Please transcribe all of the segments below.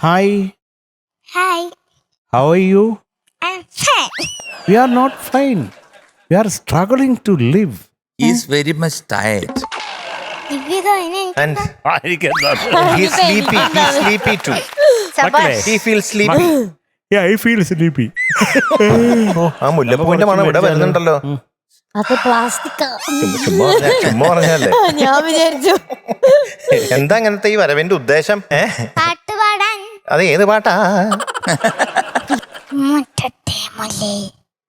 Hi. Hi. How are you? I'm fine. We are not fine. We are struggling to live. He is very much tired. And He's he's sleepy too. He feels sleepy. Yeah, I feel sleepy. ആ മുല്ലപ്പൂവിന്റെ മണം ഇവിടെ വരുന്നുണ്ടല്ലോ. അത് plastic ചുമ്മാ പറഞ്ഞല്ലേ. ഞാൻ വിചാരിച്ചു എന്താ അങ്ങനത്തെ ഈ വരവിന്റെ ഉദ്ദേശം? പാട്ട് പാടാൻ. അത് ഏത് പാട്ടാ? മുറ്റത്തെ മുല്ലേ.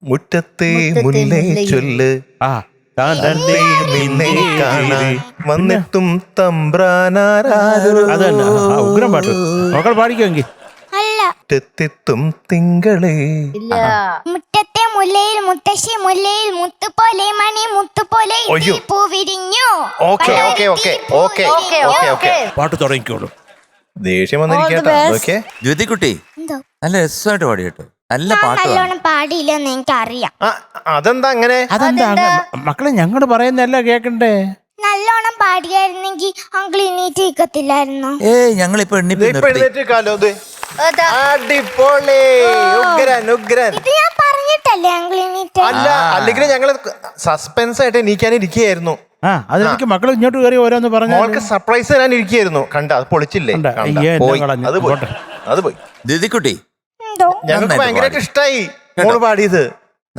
മുറ്റത്തെ മുല്ലേ ചൊല്ല് നിന്നെ കാണാൻ വന്നിട്ടും തമ്പ്രാനാരാരോ. അതന്നെ ഉഗ്രം പാട്ട്. മക്കൾ പാടിക്കുമെങ്കിൽ. അല്ല. മുറ്റത്തെത്തും തിങ്കളേ. ഇല്ല. മുറ്റത്തെ മുല്ലയിൽ മുത്തശ്ശി മുല്ലയിൽ മുത്തുപോലെ മണി മുത്തുപോലെ അയ്യോ. പൂ വിരിഞ്ഞു. Okay okay okay okay okay okay പാട്ട് തുടങ്ങിക്കോളൂ. ദേഷ്യം വന്നിരിക്കട്ടോ. ഓക്കെ ജ്യോതിക്കുട്ടി എന്തോ നല്ല രസമായിട്ട് പാടി കേട്ടോ. നല്ല പാട്ട് നല്ലോണം പാടിയില്ലെന്ന് എനിക്കറിയാം. അതെന്താ അങ്ങനെ? അതെന്താ മക്കളെ ഞങ്ങള് പറയുന്നല്ല കേക്കണ്ടേ? നല്ലോണം പാടിയായിരുന്നെങ്കിൽ അങ്കിൾ ഇനീറ്റ് നിൽക്കത്തില്ലായിരുന്നു. ഞങ്ങളിപ്പോ എഴുന്നേറ്റേക്കാലോ. അടിപൊളി. ഉഗ്രൻ ഉഗ്രൻ. ഇത് ഞാൻ പറഞ്ഞിട്ടല്ലേ അങ്കിൾ ഇനീറ്റ്. അല്ല അല്ലെങ്കിൽ ഞങ്ങള് സസ്പെൻസ് ആയിട്ട് എണീക്കാനിരിക്കുകയായിരുന്നു. അതെനിക്ക് മക്കൾ ഇങ്ങോട്ട് കയറി ഓരോന്ന് പറഞ്ഞു. മോൾക്ക് സർപ്രൈസ് തരാൻ ഇരിക്കുകയായിരുന്നു. കണ്ട അത് പൊളിച്ചില്ലേ? കണ്ട. അയ്യേ, എന്നെ കളഞ്ഞു. അത് പോയി. അത് പോയി. ജ്യോതിക്കുട്ടി എന്തോ ഞങ്ങൾക്ക് ഭയങ്കരമായിട്ട് ഇഷ്ടായി മോള് പാടിയത്.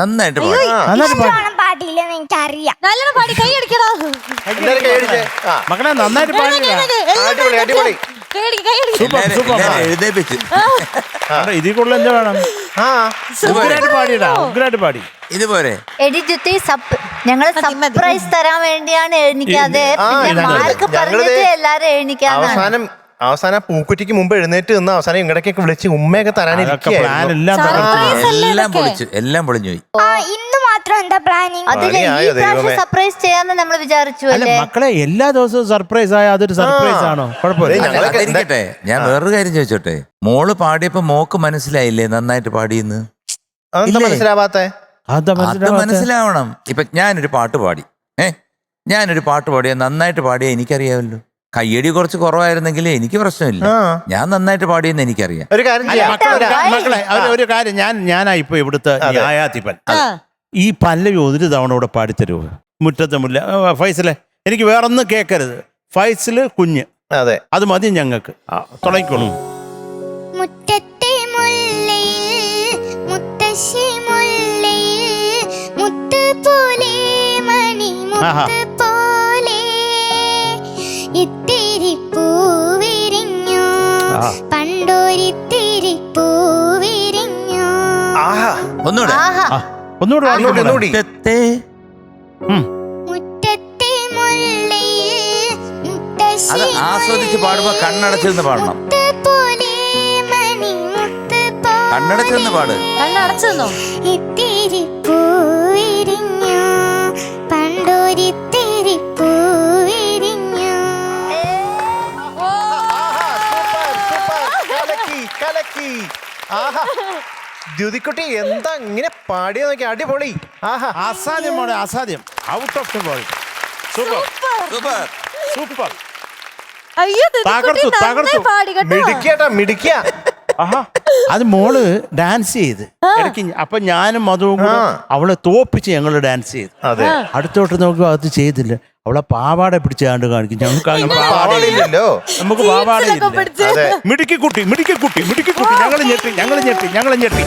നന്നായിട്ട് പാടി. നല്ലോണം പാടിയില്ലെന്ന് എനിക്കറിയാം. നല്ലോണം പാടി കൈ അടിക്കടാ. എല്ലാവരും കൈയടിച്ചേ. മക്കളെ നന്നായിട്ട് പാടില്ല. അടിപൊളി അടിപൊളി. എല്ലാവരും എഴുന്നേപ്പിച്ചു. ഇതിൽ കൂടുതൽ എന്താ വേണം? ആ ഉഗ്രായിട്ട് പാടിയടാ. ഉഗ്രായിട്ട് പാടി. ഇതുപോലെ എഡിറ്റ് ഞങ്ങള് സർപ്രൈസ് തരാൻ വേണ്ടിയാണ് എഴുന്നിക്കാതെ. ആ, മാർക്ക് പറഞ്ഞിട്ട് എല്ലാരും എഴുന്നിക്കാന്നാണ്. അവസാനം പൂക്കുറ്റിക്ക് മുമ്പ് എഴുന്നേറ്റ് നിന്ന് അവസാനം ഇങ്ങടക്കൊക്കെ വിളിച്ച് ഉമ്മയൊക്കെ പ്ലാൻ തരാനിരിക്കുകയായിരുന്നു. എല്ലാം പൊളിച്ചു. എല്ലാം പൊളിഞ്ഞു പോയി. ഇന്ന് മാത്രം എന്താ പ്ലാനിങ്? അതില് ഈ പ്രാവശ്യം സർപ്രൈസ് ചെയ്യാന്ന് നമ്മൾ വിചാരിച്ചു അല്ല അല്ലേ? മക്കളെ എല്ലാ ദിവസവും സർപ്രൈസ് ആയ അതൊരു സർപ്രൈസ് ആണോ? കുഴപ്പമില്ല. ഞങ്ങളൊക്കെ അതിരിക്കട്ടെ, ഞാൻ വേറൊരു കാര്യം ചോദിച്ചോട്ടെ. മോള് പാടിയപ്പോ മോക്ക് മനസ്സിലായില്ലേ നന്നായിട്ട് പാടിയെന്ന്? അതെന്താ മനസ്സിലാവാത്തെ? അതാ അത് മനസ്സിലാവണം. ഇപ്പൊ ഞാനൊരു പാട്ട് പാടി ഞാനൊരു പാട്ട് പാടിയാ നന്നായിട്ട് പാടിയാ എനിക്കറിയാമല്ലോ. കയ്യടി കുറച്ച് കുറവായിരുന്നെങ്കിൽ എനിക്ക് പ്രശ്നമില്ല. ഞാൻ നന്നായിട്ട് പാടിയെന്ന് എനിക്കറിയാം. ഒരു കാര്യം ചെയ്യാം. മക്കളെ ഒരു കാര്യം ഞാനാ ഇപ്പൊ ഇവിടുത്തെ ന്യായാധിപൻ. ഈ പല്ലവി ഒരു തവണ ഇവിടെ പാടിത്തരുമോ? മുറ്റത്തെ മുല്ല. ഫൈസലെ എനിക്ക് വേറൊന്നും കേൾക്കരുത്. ഫൈസല് കുഞ്ഞ് അതെ അത് മതി ഞങ്ങൾക്ക്. തുടങ്ങിക്കോളൂ. മുറ്റത്തെ മുല്ലയിൽ മുത്തശ്ശി മുല്ലയിൽ മുത്ത് പോലെ മണി മുത്ത് പോലെ ഇത്തിരി പൂവിരിഞ്ഞു പണ്ടൊരിത്തിരി പൂവിരിഞ്ഞു. ഒന്നുകൂടെ ഒന്നുകൂടി. മുറ്റത്തെ മുല്ലയിൽ മുത്തശ്ശി അത് ആസ്വദിച്ച് പാടുമ്പോ കണ്ണടച്ചിരുന്ന് പാടണം. മുത്ത് പോലെ മണി മുത്ത് പോലെ കണ്ണടച്ചിരുന്ന് പാട്. കണ്ണടച്ചെന്നോ? ഇത്തിരി പൂവിരിഞ്ഞു പണ്ടൊരിത്തിരി പൂവിരിഞ്ഞു. ദ്യുതിക്കുട്ടി എന്താ ഇങ്ങനെ പാടിയ നോക്കി. അടിപൊളി. അസാധ്യം മോളെ, അസാധ്യം. Out of the world. Super super super. അയ്യോ തകർത്തു, തകർത്തു. പാടി കേട്ടോ. മിടുക്കിയാട്ടാ മിടുക്കിയ. അത് മോള് ഡാൻസ് ചെയ്ത് ഇടയ്ക്ക്. അപ്പൊ ഞാനും മധുവും കൂടെ അവളെ തോപ്പിച്ച് ഞങ്ങള് ഡാൻസ് ചെയ്തു. അതെ അടുത്തോട്ട് നോക്കുക അത് ചെയ്തില്ല. അവളെ പാവാട പിടിച്ച് കണ്ട് കാണിക്കും. ഞങ്ങൾക്ക് പാവാടയില്ലല്ലോ. നമുക്ക് പാവാടയില്ല. അതെ മിടുക്കി കുട്ടി മിടുക്കി കുട്ടി മിടുക്കി കുട്ടി. ഞങ്ങൾ ഞെട്ടി.